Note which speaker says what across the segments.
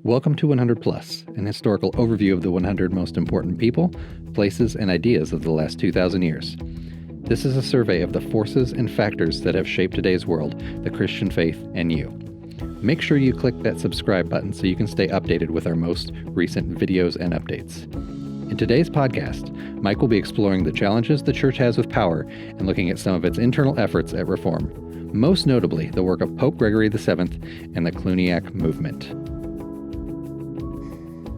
Speaker 1: Welcome to 100 Plus, an historical overview of the 100 most important people, places, and ideas of the last 2,000 years. This is a survey of the forces and factors that have shaped today's world, the Christian faith, and you. Make sure you click that subscribe button so you can stay updated with our most recent videos and updates. In today's podcast, Mike will be exploring the challenges the church has with power and looking at some of its internal efforts at reform, most notably the work of Pope Gregory VII and the Cluniac movement.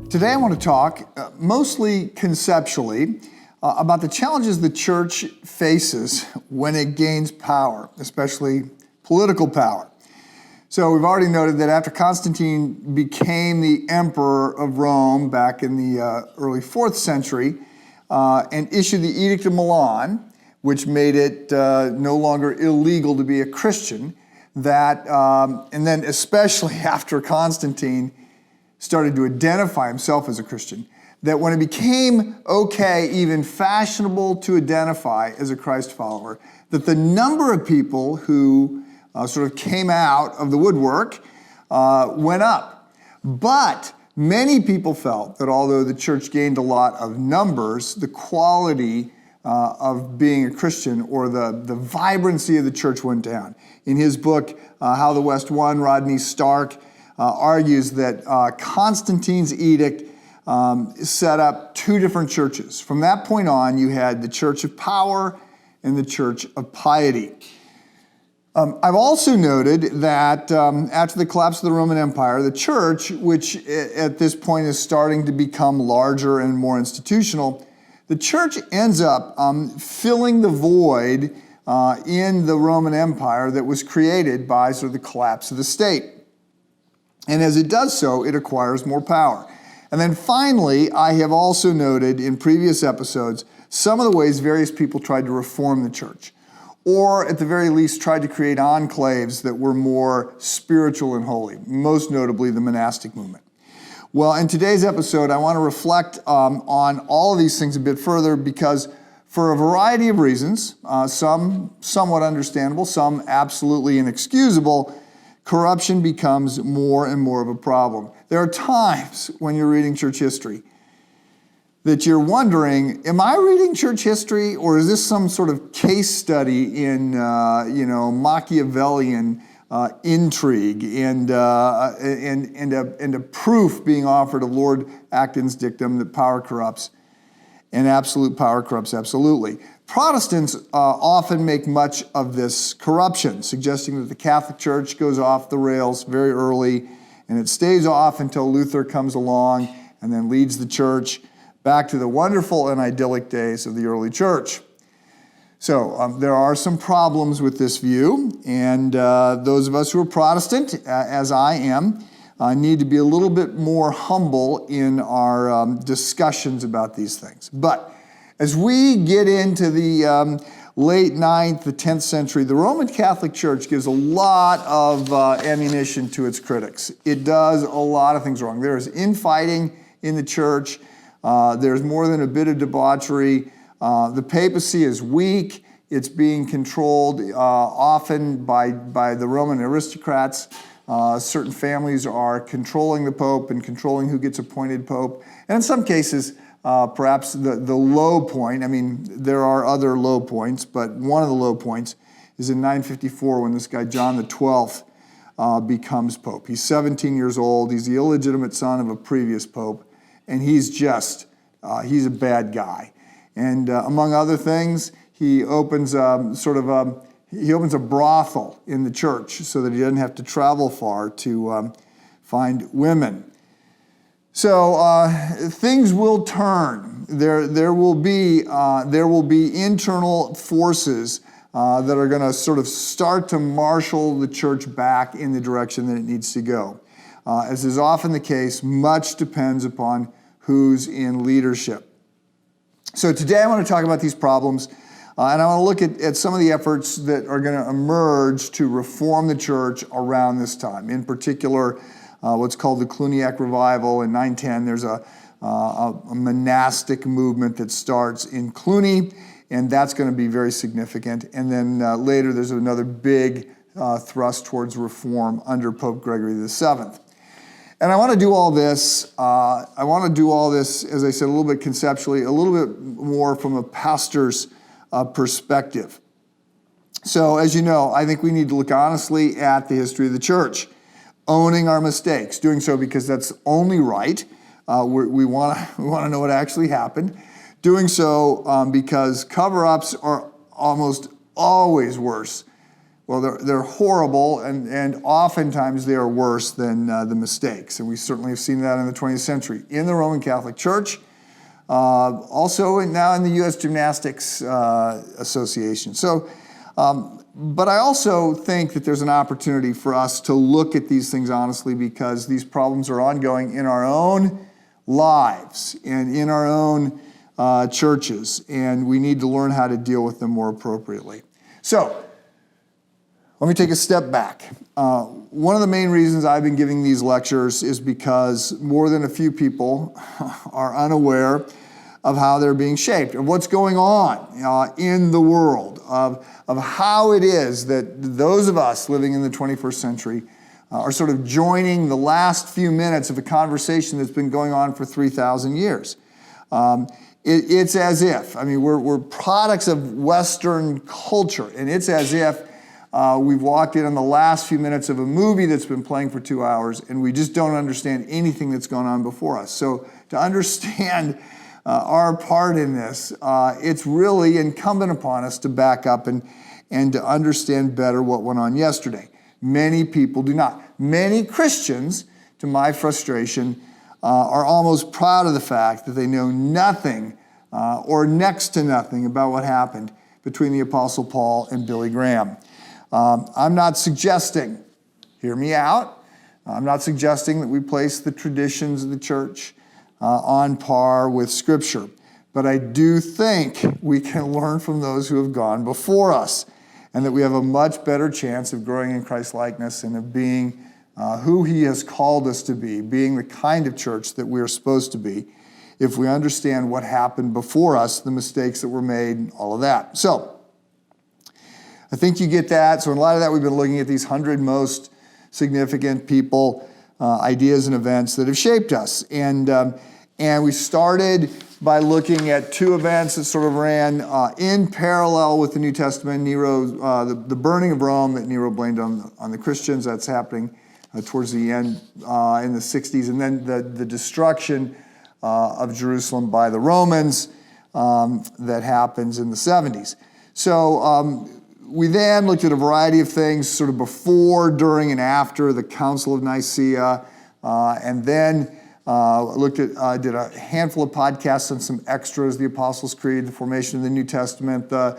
Speaker 2: Today I want to talk, mostly conceptually, about the challenges the church faces when it gains power, especially political power. So we've already noted that after Constantine became the emperor of Rome back in the early 4th century and issued the Edict of Milan, which made it no longer illegal to be a Christian, and then especially after Constantine started to identify himself as a Christian, that when it became okay, even fashionable to identify as a Christ follower, that the number of people who sort of came out of the woodwork went up. But many people felt that although the church gained a lot of numbers, the quality of being a Christian or the vibrancy of the church went down. In his book, How the West Won, Rodney Stark argues that Constantine's edict set up two different churches. From that point on, you had the church of power and the church of piety. I've also noted that after the collapse of the Roman Empire, the church, which at this point is starting to become larger and more institutional, the church ends up filling the void in the Roman Empire that was created by sort of the collapse of the state. And as it does so, it acquires more power. And then finally, I have also noted in previous episodes some of the ways various people tried to reform the church, or at the very least tried to create enclaves that were more spiritual and holy, most notably the monastic movement. Well, in today's episode, I want to reflect on all of these things a bit further because for a variety of reasons, some somewhat understandable, some absolutely inexcusable, corruption becomes more and more of a problem. There are times when you're reading church history that you're wondering, am I reading church history or is this some sort of case study in Machiavellian intrigue and a proof being offered of Lord Acton's dictum that power corrupts and absolute power corrupts absolutely. Protestants often make much of this corruption, suggesting that the Catholic Church goes off the rails very early, and it stays off until Luther comes along and then leads the church back to the wonderful and idyllic days of the early church. So there are some problems with this view, and those of us who are Protestant, as I am, need to be a little bit more humble in our discussions about these things. But as we get into the late 9th, the 10th century, the Roman Catholic Church gives a lot of ammunition to its critics. It does a lot of things wrong. There is infighting in the church. There's more than a bit of debauchery. The papacy is weak. It's being controlled often by the Roman aristocrats. Certain families are controlling the Pope and controlling who gets appointed Pope. And in some cases, perhaps the low point, I mean, there are other low points, but one of the low points is in 954 when this guy John XII becomes Pope. He's 17 years old. He's the illegitimate son of a previous Pope, and he's a bad guy. And among other things, he opens a brothel in the church so that he doesn't have to travel far to find women. So things will turn. There will be internal forces that are going to sort of start to marshal the church back in the direction that it needs to go. As is often the case, much depends upon who's in leadership. So today I want to talk about these problems, and I want to look at some of the efforts that are going to emerge to reform the church around this time. In particular, what's called the Cluniac revival in 910. There's a monastic movement that starts in Cluny, and that's going to be very significant. And then later there's another big thrust towards reform under Pope Gregory VII. And I want to do all this, as I said, a little bit conceptually, a little bit more from a pastor's perspective. So as you know, I think we need to look honestly at the history of the church, owning our mistakes, doing so because that's only right. We want to know what actually happened. Doing so because cover-ups are almost always worse. Well, they're horrible, and oftentimes they are worse than the mistakes. And we certainly have seen that in the 20th century in the Roman Catholic Church, also now in the U.S. Gymnastics Association. So, but I also think that there's an opportunity for us to look at these things honestly, because these problems are ongoing in our own lives and in our own churches, and we need to learn how to deal with them more appropriately. So, let me take a step back. One of the main reasons I've been giving these lectures is because more than a few people are unaware of how they're being shaped, of what's going on in the world, of how it is that those of us living in the 21st century are sort of joining the last few minutes of a conversation that's been going on for 3,000 years. It's as if, we're products of Western culture, and it's as if we've walked in on the last few minutes of a movie that's been playing for 2 hours, and we just don't understand anything that's gone on before us. So to understand our part in this, it's really incumbent upon us to back up and to understand better what went on yesterday. Many people do not. Many Christians, to my frustration, are almost proud of the fact that they know nothing or next to nothing about what happened between the Apostle Paul and Billy Graham. I'm not suggesting, hear me out, I'm not suggesting that we place the traditions of the church on par with Scripture, but I do think we can learn from those who have gone before us, and that we have a much better chance of growing in Christ-likeness and of being who He has called us to be, being the kind of church that we are supposed to be, if we understand what happened before us, the mistakes that were made, all of that. So, I think you get that. So in light of that, we've been looking at these 100 most significant people, ideas, and events that have shaped us. And we started by looking at two events that sort of ran in parallel with the New Testament. Nero, the burning of Rome that Nero blamed on the Christians. That's happening towards the end in the 60s. And then the destruction of Jerusalem by the Romans that happens in the 70s. So we then looked at a variety of things sort of before, during, and after the Council of Nicaea, and then did a handful of podcasts on some extras, the Apostles' Creed, the formation of the New Testament, the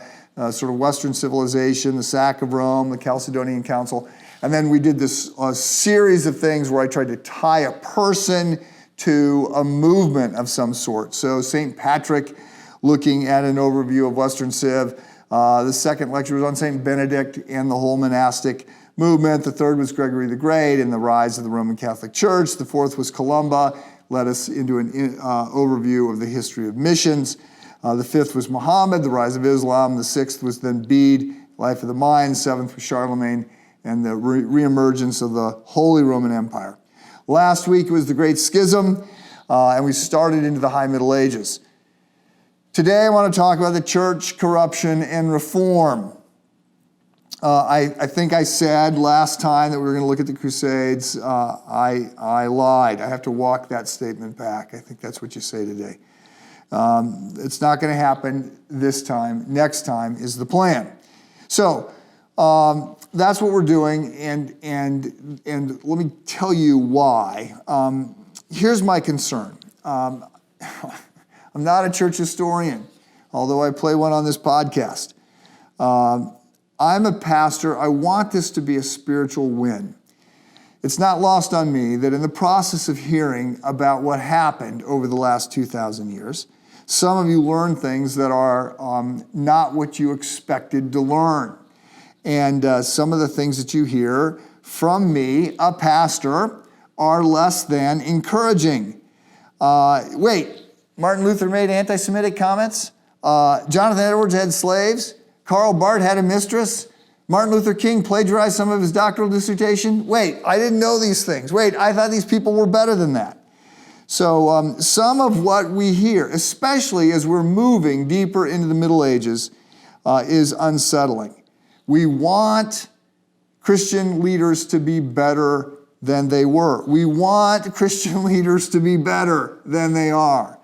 Speaker 2: sort of Western civilization, the sack of Rome, the Chalcedonian Council, and then we did this series of things where I tried to tie a person to a movement of some sort. So St. Patrick, looking at an overview of Western Civ. The second lecture was on St. Benedict and the whole monastic movement. The third was Gregory the Great and the rise of the Roman Catholic Church. The fourth was Columba, led us into an overview of the history of missions. The fifth was Muhammad, the rise of Islam. The sixth was then Bede, life of the mind. The seventh was Charlemagne and the reemergence of the Holy Roman Empire. Last week was the Great Schism, and we started into the High Middle Ages. Today I want to talk about the church, corruption, and reform. I think I said last time that we were going to look at the Crusades. I lied. I have to walk that statement back. I think that's what you say today. It's not going to happen this time. Next time is the plan. So that's what we're doing, and let me tell you why. Here's my concern. I'm not a church historian, although I play one on this podcast. I'm a pastor. I want this to be a spiritual win. It's not lost on me that in the process of hearing about what happened over the last 2,000 years, some of you learn things that are not what you expected to learn. And some of the things that you hear from me, a pastor, are less than encouraging. Wait, Martin Luther made anti-Semitic comments? Jonathan Edwards had slaves? Karl Barth had a mistress? Martin Luther King plagiarized some of his doctoral dissertation. Wait, I didn't know these things. Wait, I thought these people were better than that. So some of what we hear, especially as we're moving deeper into the Middle Ages, is unsettling. We want Christian leaders to be better than they were. We want Christian leaders to be better than they are.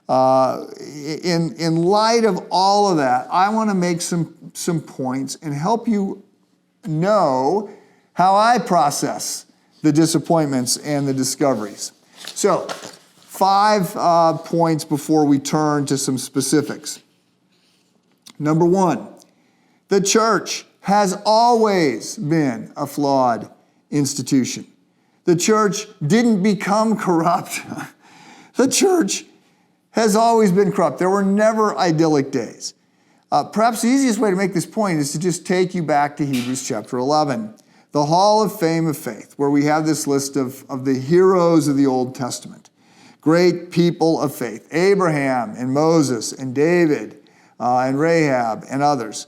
Speaker 2: In light of all of that, I want to make some points and help you know how I process the disappointments and the discoveries. So, 5 points before we turn to some specifics. Number 1, the church has always been a flawed institution. The church didn't become corrupt. The church has always been corrupt. There were never idyllic days. Perhaps the easiest way to make this point is to just take you back to Hebrews chapter 11, the Hall of Fame of Faith, where we have this list of the heroes of the Old Testament. Great people of faith, Abraham and Moses and David and Rahab and others.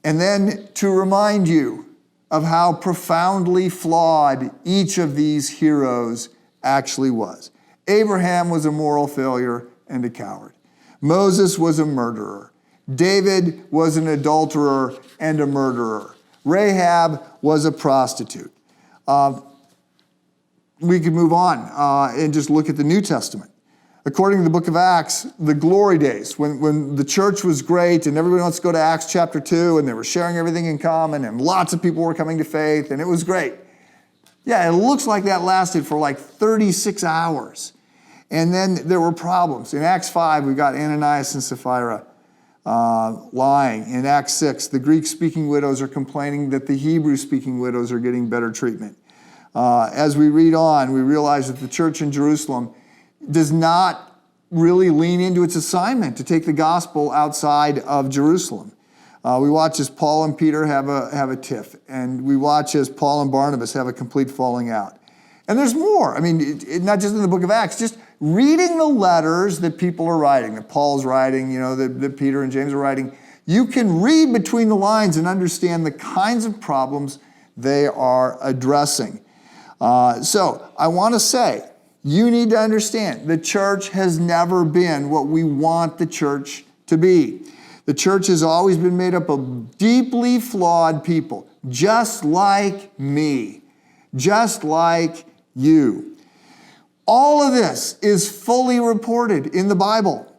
Speaker 2: And then to remind you of how profoundly flawed each of these heroes actually was. Abraham was a moral failure and a coward. Moses was a murderer. David was an adulterer and a murderer. Rahab was a prostitute. We could move on and just look at the New Testament. According to the book of Acts, the glory days, when the church was great and everybody wants to go to Acts chapter 2 and they were sharing everything in common and lots of people were coming to faith and it was great. Yeah, it looks like that lasted for like 36 hours. And then there were problems. In Acts 5, we got Ananias and Sapphira lying. In Acts 6, the Greek-speaking widows are complaining that the Hebrew-speaking widows are getting better treatment. As we read on, we realize that the church in Jerusalem does not really lean into its assignment to take the gospel outside of Jerusalem. We watch as Paul and Peter have a tiff, and we watch as Paul and Barnabas have a complete falling out. And there's more. I mean, not just in the book of Acts, just reading the letters that people are writing, that Paul's writing, that Peter and James are writing. You can read between the lines and understand the kinds of problems they are addressing. So I want to say, you need to understand, the church has never been what we want the church to be. The church has always been made up of deeply flawed people, just like me, just like you. All of this is fully reported in the Bible.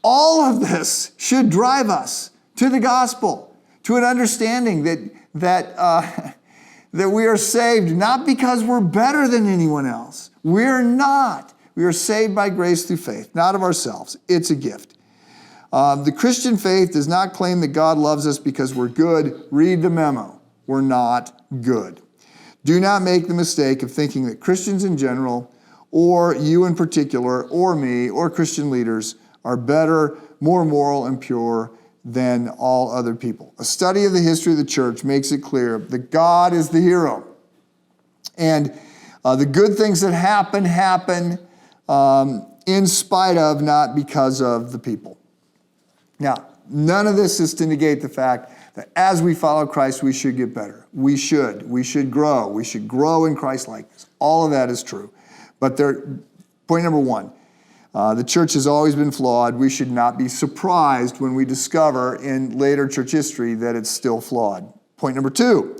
Speaker 2: All of this should drive us to the gospel, to an understanding that we are saved not because we're better than anyone else. We're not. We are saved by grace through faith, not of ourselves. It's a gift. The Christian faith does not claim that God loves us because we're good. Read the memo. We're not good. Do not make the mistake of thinking that Christians in general, or you in particular, or me, or Christian leaders are better, more moral and pure than all other people. A study of the history of the church makes it clear that God is the hero. And the good things that happen in spite of, not because of the people. Now, none of this is to negate the fact that as we follow Christ, we should get better. We should grow. We should grow in Christ-likeness. All of that is true. But point number 1, the church has always been flawed. We should not be surprised when we discover in later church history that it's still flawed. Point number 2,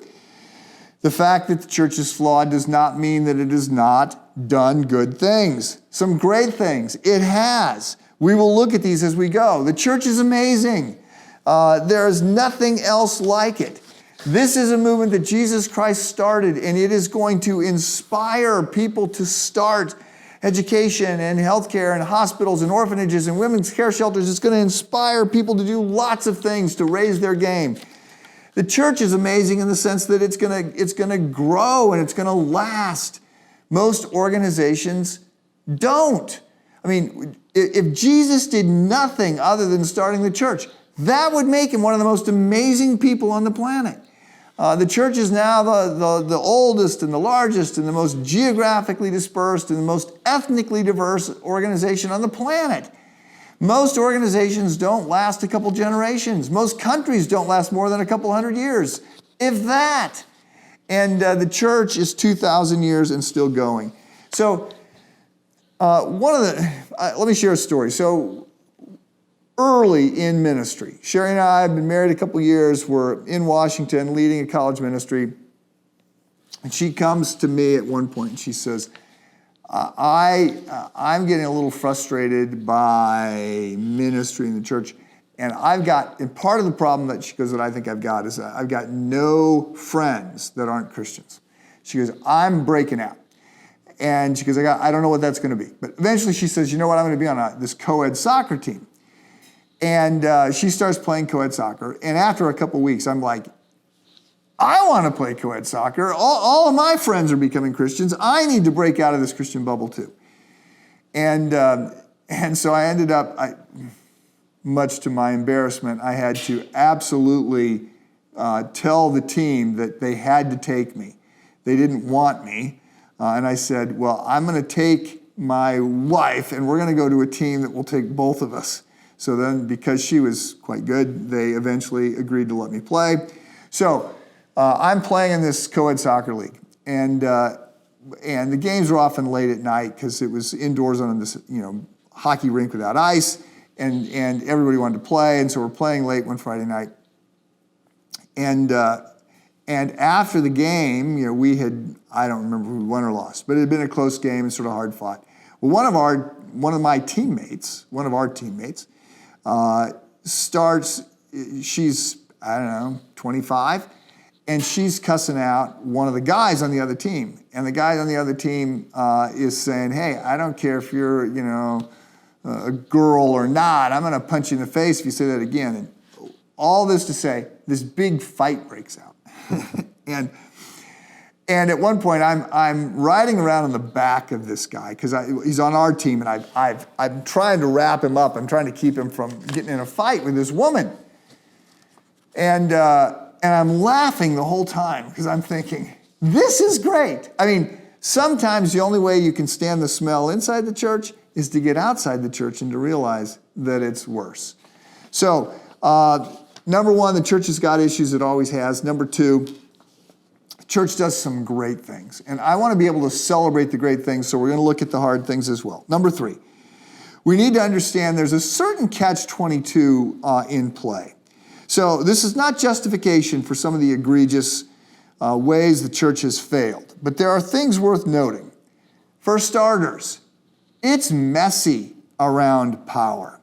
Speaker 2: the fact that the church is flawed does not mean that it has not done good things. Some great things. It has. We will look at these as we go. The church is amazing. There is nothing else like it. This is a movement that Jesus Christ started, and it is going to inspire people to start education and healthcare and hospitals and orphanages and women's care shelters. It's going to inspire people to do lots of things to raise their game. The church is amazing in the sense that it's going to grow and it's going to last. Most organizations don't. I mean, if Jesus did nothing other than starting the church, that would make him one of the most amazing people on the planet. The church is now the oldest and the largest and the most geographically dispersed and the most ethnically diverse organization on the planet. Most organizations don't last a couple generations. Most countries don't last more than a couple hundred years. if that. And the church is 2,000 years and still going. So let me share a story. So early in ministry, Sherry and I have been married a couple years. We're in Washington leading a college ministry. And she comes to me at one point and she says, I'm getting a little frustrated by ministry in the church. And part of the problem that she goes, that I think I've got is I've got no friends that aren't Christians. She goes, I'm breaking out. And she goes, I don't know what that's going to be. But eventually she says, you know what, I'm going to be on this co-ed soccer team. And she starts playing co-ed soccer. And after a couple weeks, I'm like, I want to play co-ed soccer. All of my friends are becoming Christians. I need to break out of this Christian bubble too. And so I ended up, much to my embarrassment, I had to absolutely tell the team that they had to take me. They didn't want me. And I said, well, I'm going to take my wife and we're going to go to a team that will take both of us. So then, because she was quite good, they eventually agreed to let me play. So I'm playing in this co-ed soccer league. And the games were often late at night because it was indoors on this hockey rink without ice. And everybody wanted to play, and so we're playing late one Friday night. And after the game, we had, I don't remember who won or lost, but it had been a close game and sort of hard fought. Well, one of our teammates starts, she's, 25, and she's cussing out one of the guys on the other team. And the guy on the other team is saying, hey, I don't care if you're, a girl or not, I'm going to punch you in the face if you say that again. And all this to say, this big fight breaks out. and at one point, I'm riding around on the back of this guy because he's on our team, and I'm trying to wrap him up. I'm trying to keep him from getting in a fight with this woman. And I'm laughing the whole time because I'm thinking, this is great. I mean, sometimes the only way you can stand the smell inside the church is to get outside the church and to realize that it's worse. So, number one, the church has got issues, it always has. Number two, the church does some great things. And I want to be able to celebrate the great things, so we're going to look at the hard things as well. Number three, we need to understand there's a certain catch-22 in play. So this is not justification for some of the egregious ways the church has failed, but there are things worth noting. For starters, it's messy around power.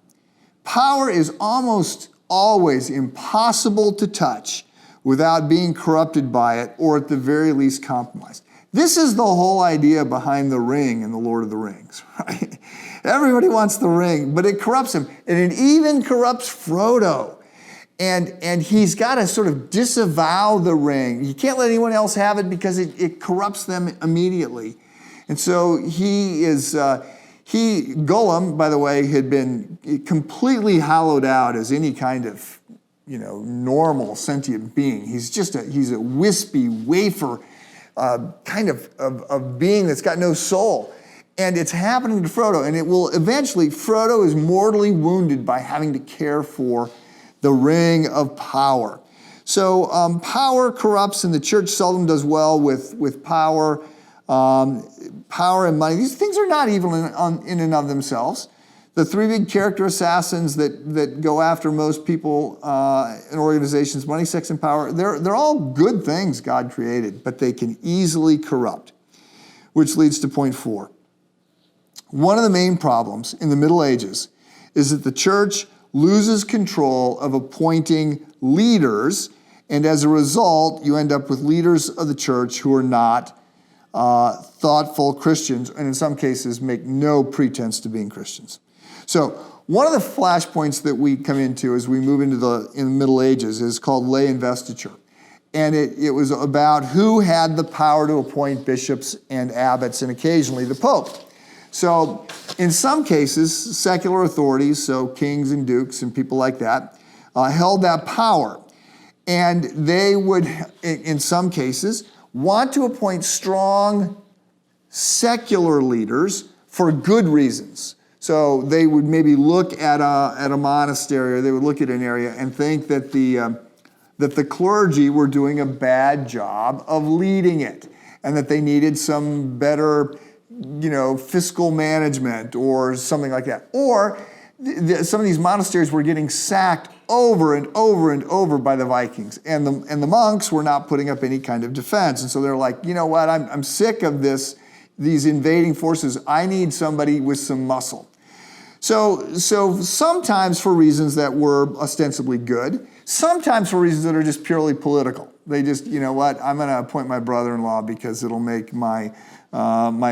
Speaker 2: Power is almost always impossible to touch without being corrupted by it, or at the very least compromised. This is the whole idea behind the ring in The Lord of the Rings, right? Everybody wants the ring, but it corrupts him, and it even corrupts Frodo. And he's got to sort of disavow the ring. You can't let anyone else have it because it corrupts them immediately. And so Gollum, by the way, had been completely hollowed out as any kind of, normal sentient being. He's a wispy wafer kind of being that's got no soul. And it's happening to Frodo, and it will eventually, Frodo is mortally wounded by having to care for the ring of power. So power corrupts, and the church seldom does well with power. Power and money, these things are not evil in and of themselves. The three big character assassins that go after most people and organizations, money, sex, and power, they're all good things God created, but they can easily corrupt, which leads to point 4. One of the main problems in the Middle Ages is that the church loses control of appointing leaders, and as a result, you end up with leaders of the church who are not thoughtful Christians, and in some cases make no pretense to being Christians. So one of the flashpoints that we come into as we move into in the Middle Ages is called lay investiture. And it was about who had the power to appoint bishops and abbots and occasionally the Pope. So in some cases, secular authorities, so kings and dukes and people like that, held that power. And they would, in some cases, want to appoint strong secular leaders for good reasons. So they would maybe look at a monastery, or they would look at an area and think that that the clergy were doing a bad job of leading it, and that they needed some better, fiscal management or something like that. Or some of these monasteries were getting sacked over and over and over by the Vikings, and the monks were not putting up any kind of defense. And so they're like, you know what, I'm sick of these invading forces. I need somebody with some muscle. So sometimes for reasons that were ostensibly good, sometimes for reasons that are just purely political. They just, I'm going to appoint my brother-in-law because it'll make my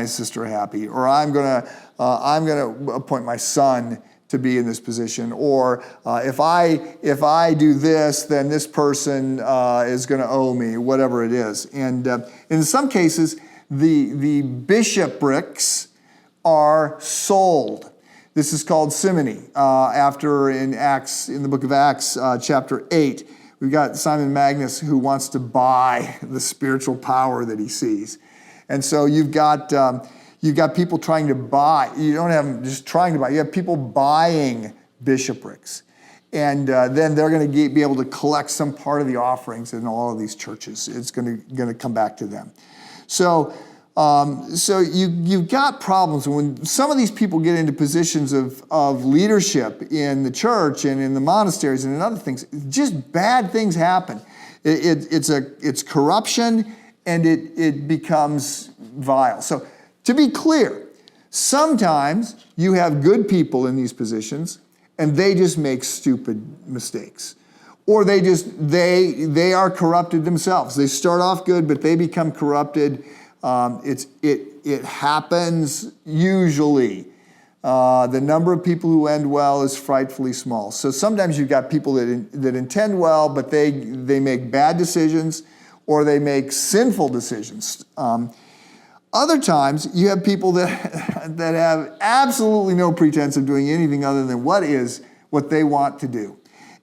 Speaker 2: sister happy, or I'm going to appoint my son to be in this position, or if I do this, then this person is going to owe me, whatever it is. And in some cases, the bishoprics are sold. This is called simony. After in the book of Acts, chapter 8, we've got Simon Magus who wants to buy the spiritual power that he sees. And so you've got people trying to buy. You don't have them just trying to buy. You have people buying bishoprics. And then they're going to be able to collect some part of the offerings in all of these churches. It's going to come back to them. So you've got problems when some of these people get into positions of leadership in the church and in the monasteries and in other things. Just bad things happen. It's corruption, and it becomes vile. So to be clear, sometimes you have good people in these positions, and they just make stupid mistakes. Or they are corrupted themselves. They start off good, but they become corrupted. It happens usually. The number of people who end well is frightfully small. So sometimes you've got people that intend well, but they make bad decisions, or they make sinful decisions. Other times you have people that have absolutely no pretense of doing anything other than what they want to do.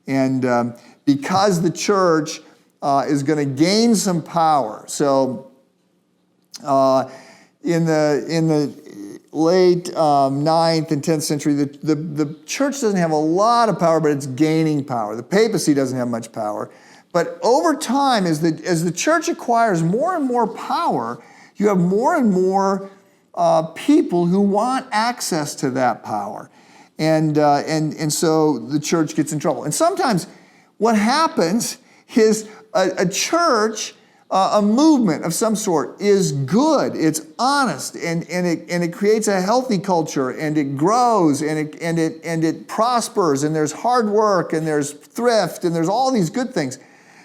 Speaker 2: And because the church is going to gain some power. So in the late 9th and 10th century, the church doesn't have a lot of power, but it's gaining power. The papacy doesn't have much power. But over time, as the church acquires more and more power, you have more and more people who want access to that power. And so the church gets in trouble. And sometimes what happens is a church, a movement of some sort is good, it's honest, and it creates a healthy culture, and it grows, and it prospers, and there's hard work, and there's thrift, and there's all these good things.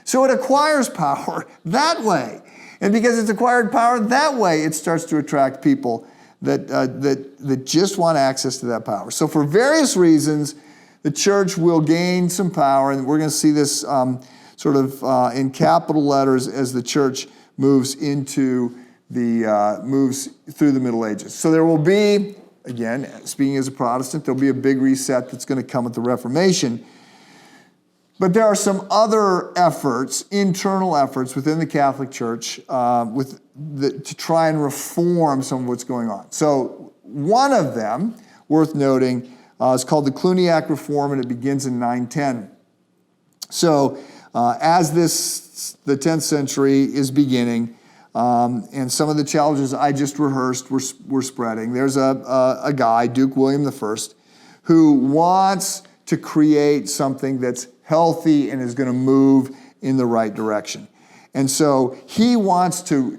Speaker 2: So it acquires power that way. And because it's acquired power that way, it starts to attract people that just want access to that power. So for various reasons, the church will gain some power, and we're going to see this in capital letters as the church moves through the Middle Ages. So there will be, again, speaking as a Protestant, there'll be a big reset that's going to come with the Reformation. But there are some other efforts, internal efforts within the Catholic Church to try and reform some of what's going on. So one of them, worth noting, is called the Cluniac Reform, and it begins in 910. So as the 10th century is beginning, and some of the challenges I just rehearsed were spreading, there's a guy, Duke William I, who wants to create something that's healthy and is going to move in the right direction. And so he wants to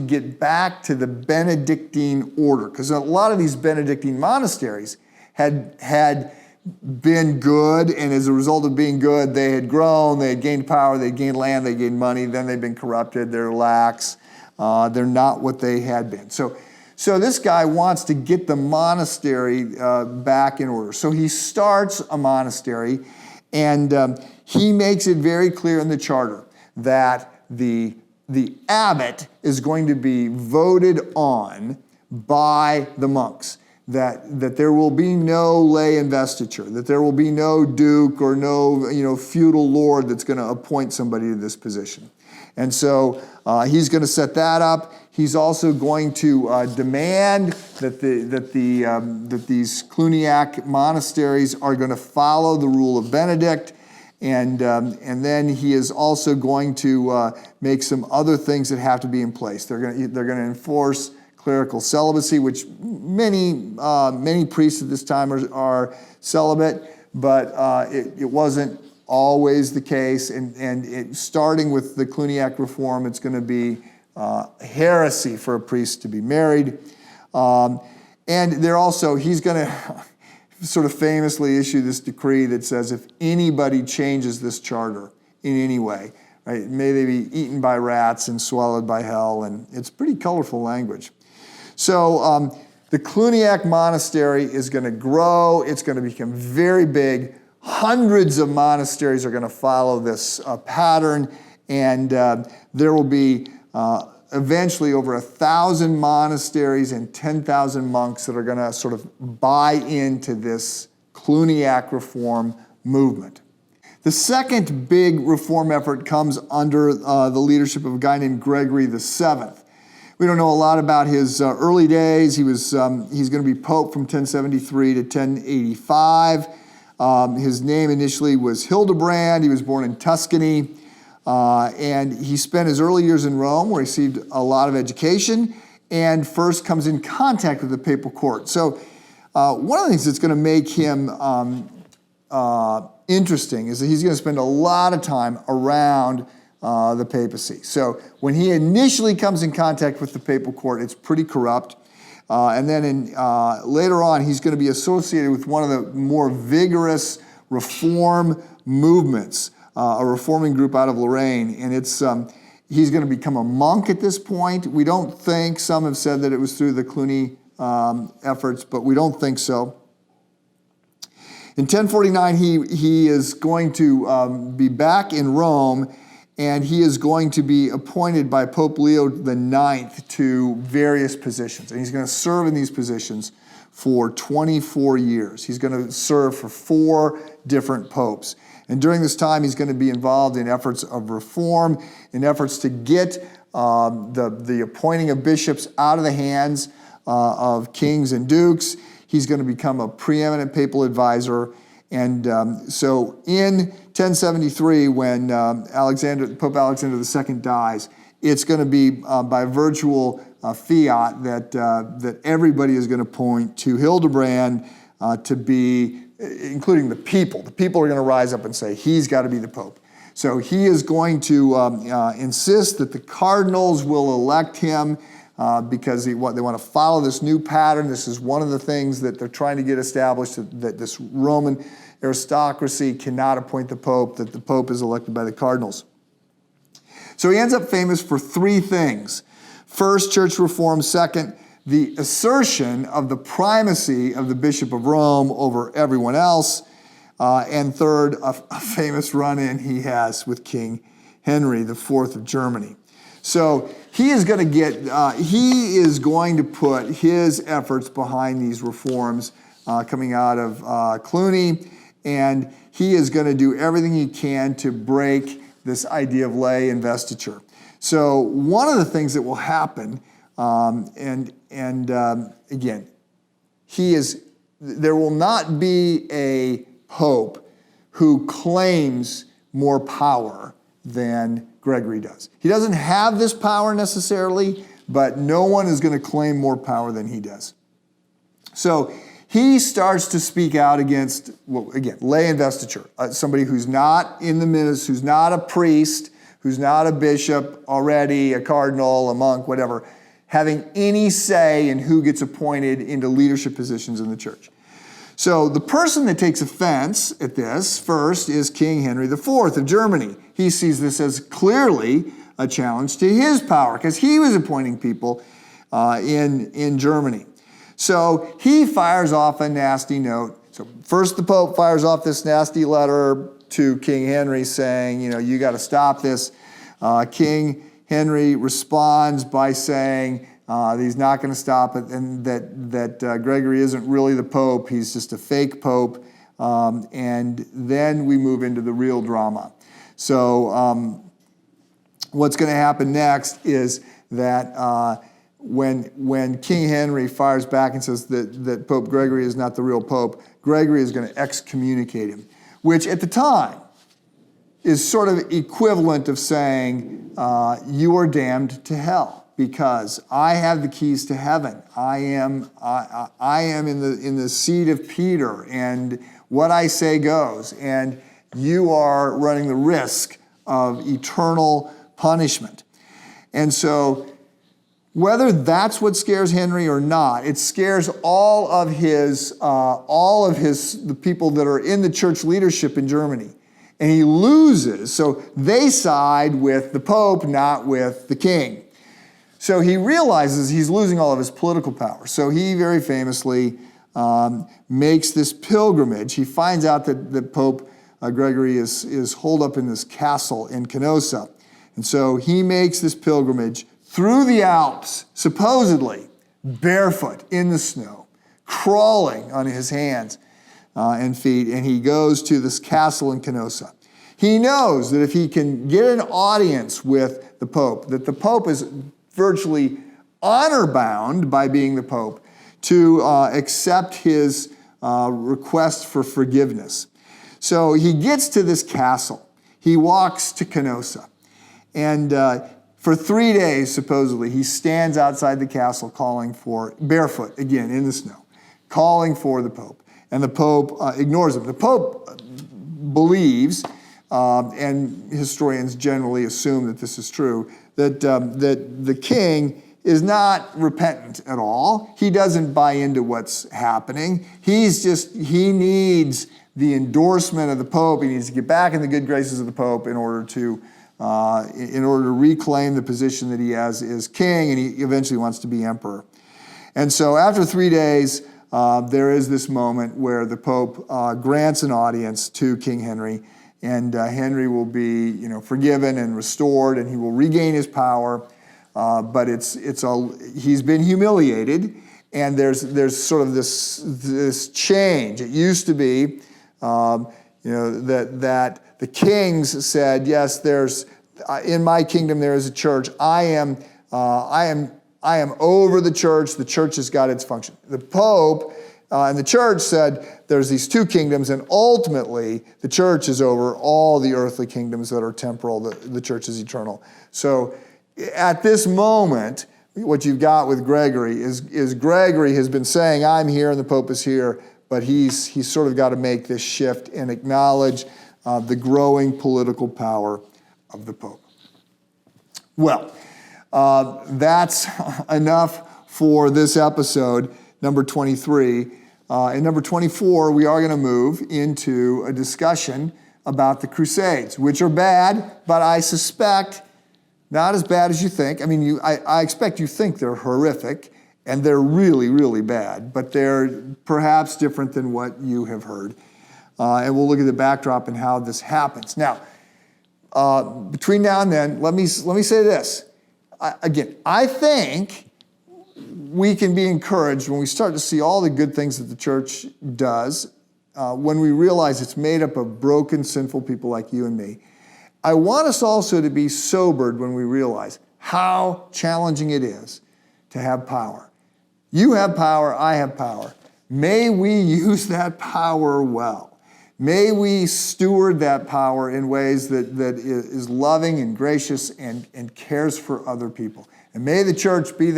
Speaker 2: get back to the Benedictine order, because a lot of these Benedictine monasteries had been good, and as a result of being good, they had grown, they had gained power, they had gained land, they had gained money, then they've been corrupted, they're lax, they're not what they had been. So this guy wants to get the monastery back in order. So he starts a monastery, and he makes it very clear in the charter that the abbot is going to be voted on by the monks, that there will be no lay investiture, that there will be no duke or no feudal lord that's going to appoint somebody to this position. And so he's going to set that up. He's also going to demand that these Cluniac monasteries are going to follow the rule of Benedict, And then he is also going to make some other things that have to be in place. They're going to enforce clerical celibacy, which many priests at this time are celibate, but it wasn't always the case. And starting with the Cluniac reform, it's going to be heresy for a priest to be married. And he's going to sort of famously issue this decree that says if anybody changes this charter in any way, right, may they be eaten by rats and swallowed by hell, and it's pretty colorful language. So the Cluniac monastery is going to grow. It's going to become very big. Hundreds of monasteries are going to follow this pattern, and there will be eventually over 1,000 monasteries and 10,000 monks that are going to sort of buy into this Cluniac reform movement. The second big reform effort comes under the leadership of a guy named Gregory VII. We don't know a lot about his early days. He's going to be pope from 1073 to 1085. His name initially was Hildebrand. He was born in Tuscany. And he spent his early years in Rome, where he received a lot of education, and first comes in contact with the papal court. So one of the things that's going to make him interesting is that he's going to spend a lot of time around the papacy. So when he initially comes in contact with the papal court, it's pretty corrupt. And then later on, he's going to be associated with one of the more vigorous reform movements, a reforming group out of Lorraine. And he's going to become a monk at this point. We don't think, some have said that it was through the Cluny efforts, but we don't think so. In 1049, he is going to be back in Rome, and he is going to be appointed by Pope Leo IX to various positions. And he's going to serve in these positions for 24 years. He's going to serve for 4 different popes. And during this time, he's going to be involved in efforts of reform, in efforts to get the appointing of bishops out of the hands of kings and dukes. He's going to become a preeminent papal advisor. And so in 1073, when Pope Alexander II dies, it's going to be by virtual fiat that everybody is going to point to Hildebrand to be, including the people. The people are going to rise up and say, he's got to be the Pope. So he is going to insist that the cardinals will elect him because they want to follow this new pattern. This is one of the things that they're trying to get established, that this Roman aristocracy cannot appoint the Pope, that the Pope is elected by the cardinals. So he ends up famous for 3 things. First, church reform. Second, the assertion of the primacy of the Bishop of Rome over everyone else. And third, a famous run-in he has with King Henry IV of Germany. So he is going to put his efforts behind these reforms coming out of Cluny, and he is going to do everything he can to break this idea of lay investiture. So one of the things that will happen, again, there will not be a pope who claims more power than Gregory does. He doesn't have this power necessarily, but no one is going to claim more power than he does. So he starts to speak out against, lay investiture. Somebody who's not in the ministry, who's not a priest, who's not a bishop already, a cardinal, a monk, whatever, having any say in who gets appointed into leadership positions in the church. So the person that takes offense at this first is King Henry IV of Germany. He sees this as clearly a challenge to his power because he was appointing people in Germany. So he fires off a nasty note. So first the Pope fires off this nasty letter to King Henry saying, you got to stop this. King Henry responds by saying that he's not going to stop it, and that Gregory isn't really the Pope, he's just a fake Pope. And then we move into the real drama. So what's going to happen next is that when King Henry fires back and says that Pope Gregory is not the real Pope, Gregory is going to excommunicate him, which at the time is sort of equivalent of saying, you are damned to hell because I have the keys to heaven. I am in the seat of Peter, and what I say goes, and you are running the risk of eternal punishment. And so whether that's what scares Henry or not, it scares all of the people that are in the church leadership in Germany. And he loses, so they side with the Pope, not with the king. So he realizes he's losing all of his political power. So he very famously makes this pilgrimage. He finds out that Pope Gregory is holed up in this castle in Canossa. And so he makes this pilgrimage through the Alps, supposedly barefoot in the snow, crawling on his hands and feet, and he goes to this castle in Canossa. He knows that if he can get an audience with the Pope, that the Pope is virtually honor-bound by being the Pope to accept his request for forgiveness. So he gets to this castle. He walks to Canossa, and for 3 days, supposedly, he stands outside the castle calling for, barefoot, again, in the snow, calling for the Pope. And the Pope ignores him. The Pope believes, and historians generally assume that this is true, that the king is not repentant at all. He doesn't buy into what's happening. He needs the endorsement of the Pope. He needs to get back in the good graces of the Pope in order to reclaim the position that he has as king, and he eventually wants to be emperor. And so after 3 days, there is this moment where the Pope grants an audience to King Henry, and Henry will be, forgiven and restored, and he will regain his power. But he's been humiliated, and there's sort of this change. It used to be, that the kings said, yes, there's in my kingdom there is a church. I am over the church. The church has got its function. The Pope and the church said there's these two kingdoms, and ultimately the church is over all the earthly kingdoms that are temporal. The church is eternal. So at this moment, what you've got with Gregory is Gregory has been saying, I'm here and the Pope is here, but he's sort of got to make this shift and acknowledge the growing political power of the Pope. Well, that's enough for this episode, number 23. In number 24, we are going to move into a discussion about the Crusades, which are bad, but I suspect not as bad as you think. I mean, I expect you think they're horrific, and they're really, really bad, but they're perhaps different than what you have heard. And we'll look at the backdrop and how this happens. Now, between now and then, let me say this. I think we can be encouraged when we start to see all the good things that the church does, when we realize it's made up of broken, sinful people like you and me. I want us also to be sobered when we realize how challenging it is to have power. You have power, I have power. May we use that power well. May we steward that power in ways that is loving and gracious and cares for other people. And may the church be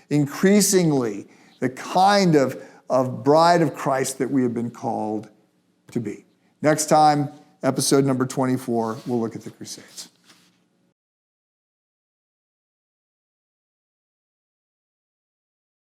Speaker 2: increasingly the kind of bride of Christ that we have been called to be. Next time, episode number 24, we'll look at the Crusades.